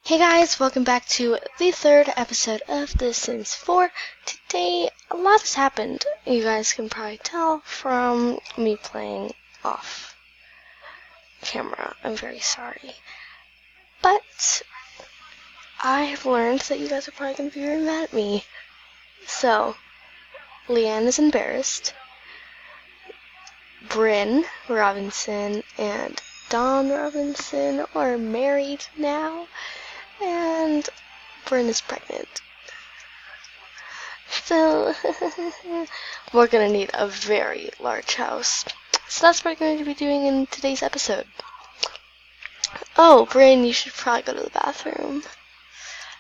Hey guys, welcome back to the third episode of The Sims 4. Today, a lot has happened. You guys can probably tell from me playing off camera. I'm very sorry. But, I have learned that you guys are probably going to be very mad at me. So, Leanne is embarrassed. Bryn Robinson and Dawn Robinson are married now. And Bryn is pregnant. So, we're gonna need a very large house. So that's what we're going to be doing in today's episode. Oh, Bryn, you should probably go to the bathroom.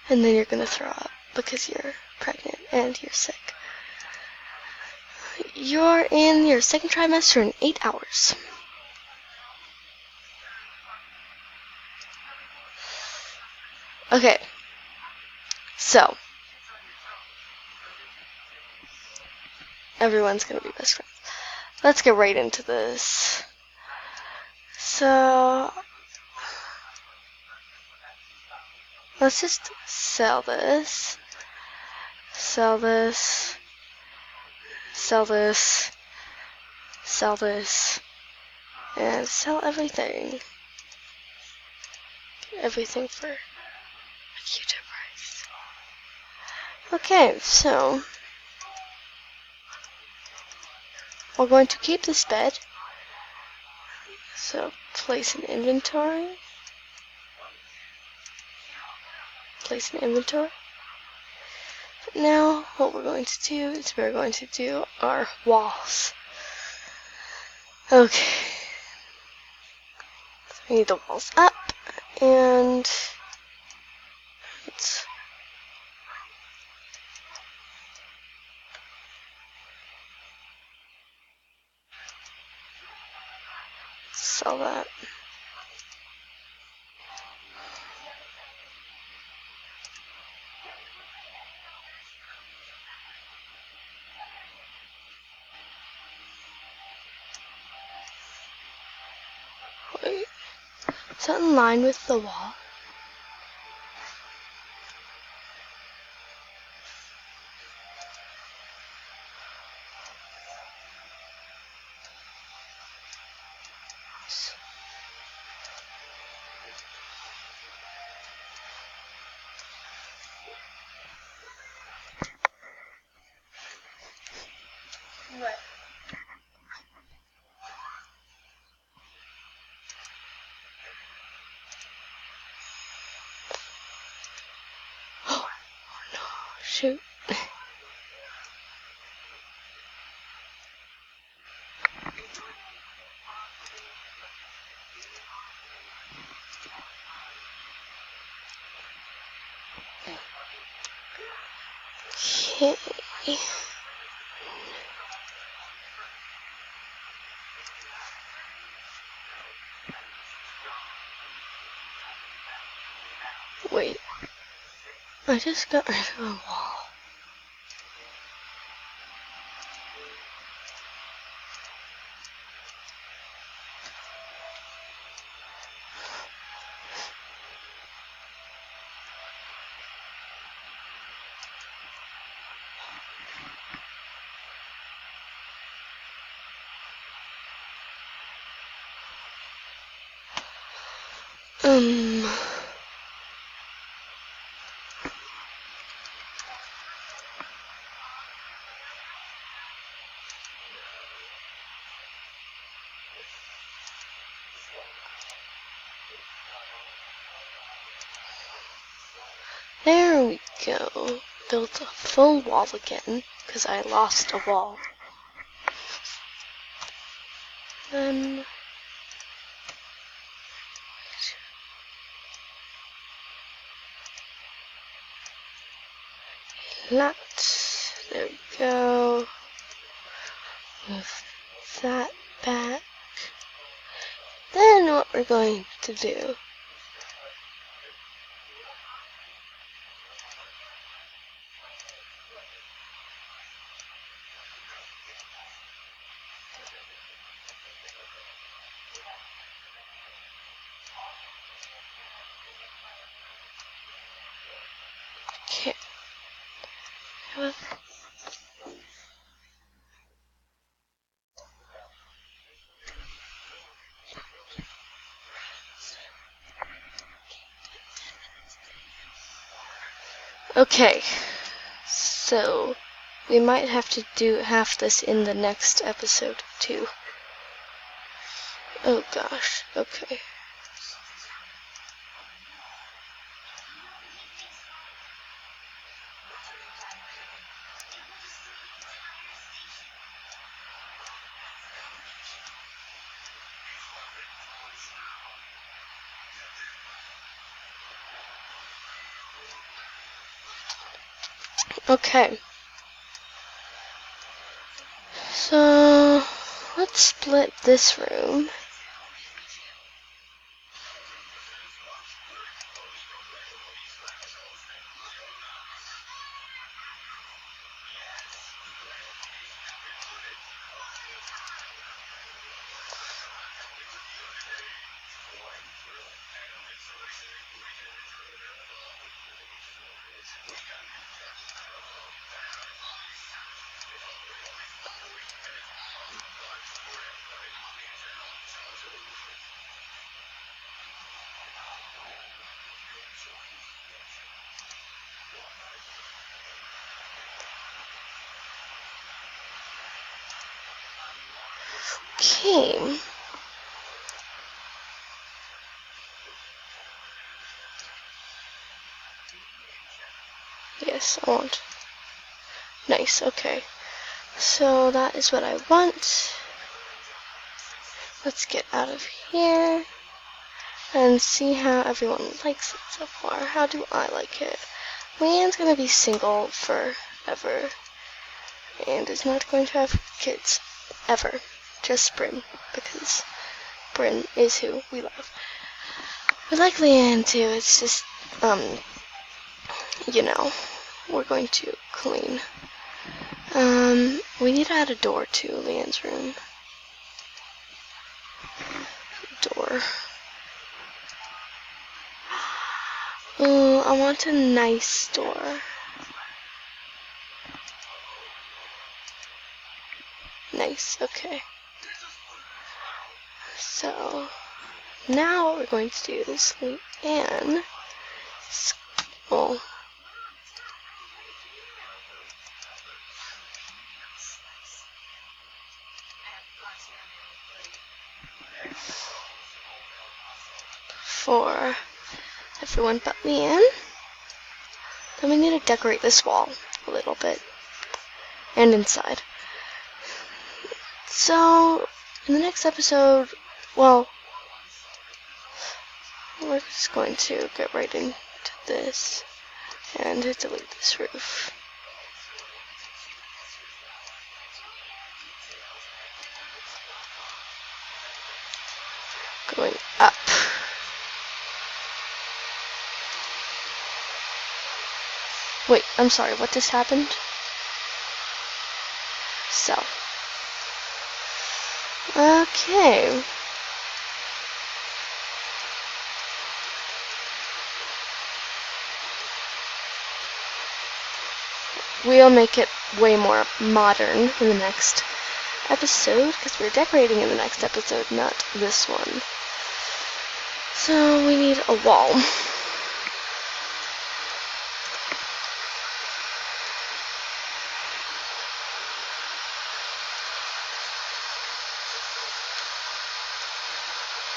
And then you're gonna throw up because you're pregnant and you're sick. You're in your second trimester in 8 hours. Okay. So, everyone's gonna be best friends. Let's get right into this. So, let's just sell this, sell this, sell this, sell this, and sell everything. Everything for a cute price. Okay, so we're going to keep this bed. So place an inventory. Place an inventory. Now what we're going to do is we're going to do our walls. Okay. So we need the walls up and let's sell that. Wait. Is that in line with the wall? What? Oh no, shoot. Okay. Wait. I just got rid of a wall. There we go. Built a full wall again, because I lost a wall. Then there we go. Move that back. Then what we're going to do Okay, so we might have to do half this in the next episode too. Oh gosh, okay. Okay. So, let's split this room. Okay. Yes, I want. Nice, okay. So that is what I want. Let's get out of here and see how everyone likes it so far. How do I like it? Leanne's gonna be single forever and is not going to have kids ever. Just Bryn, because Bryn is who we love. We like Leanne too, it's just, you know, we're going to clean. We need to add a door to Leanne's room. Door. Ooh, I want a nice door. Nice, okay. So, now what we're going to do is Leanne. Oh. For everyone but Leanne. Then we need to decorate this wall a little bit. And inside. So, in the next episode, well, we're just going to get right into this and delete this roof. Going up. Wait, I'm sorry, what just happened? So. Okay. We'll make it way more modern in the next episode, because we're decorating in the next episode, not this one. So we need a wall.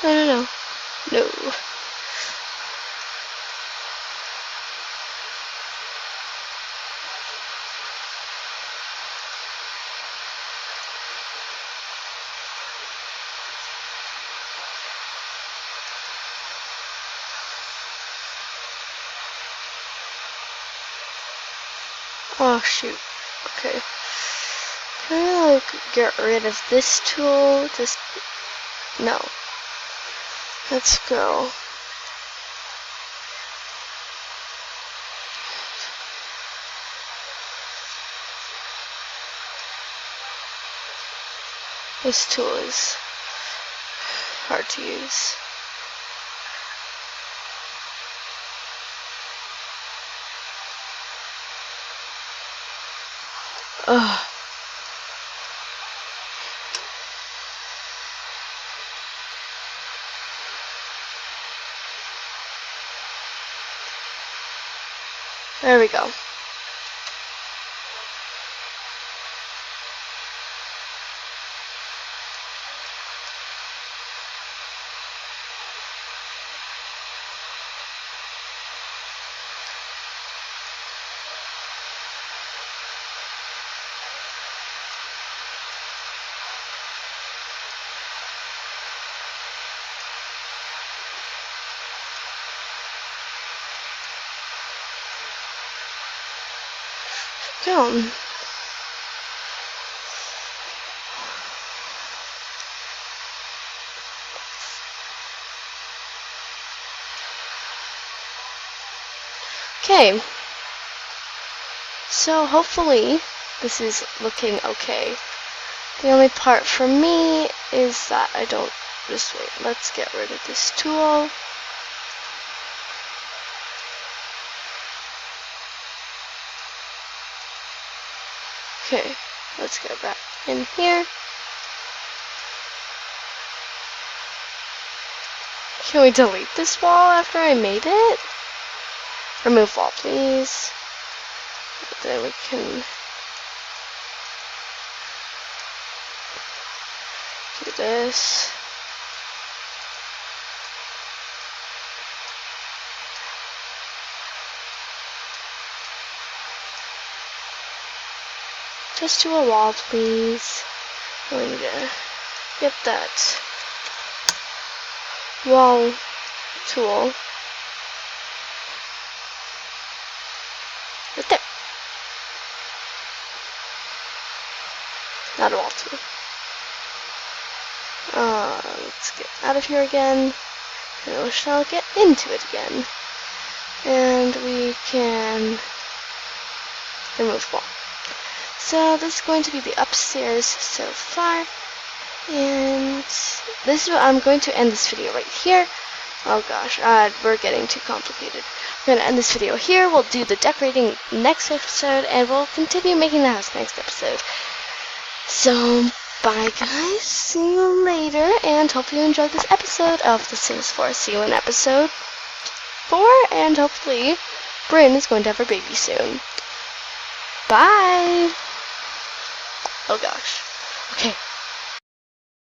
No. No. Oh shoot. Okay. Can I like get rid of this tool? Just no. Let's go. This tool is hard to use. Ugh. There we go. Go. Okay. So hopefully this is looking okay. The only part for me is that I don't just wait. Let's get rid of this tool. Okay, let's get back in here. Can we delete this wall after I made it? Remove wall, please. Then we can do this. Just do a wall, please. We need to get that wall tool right there. Not a wall tool. Let's get out of here again. And we shall get into it again. And we can remove wall. So this is going to be the upstairs so far. And this is what I'm going to end this video right here. Oh gosh, we're getting too complicated. We're going to end this video here. We'll do the decorating next episode, and we'll continue making the house next episode. So, bye guys. See you later, and hope you enjoyed this episode of The Sims 4. See you in episode 4, and hopefully Bryn is going to have her baby soon. Bye! Oh gosh. Okay.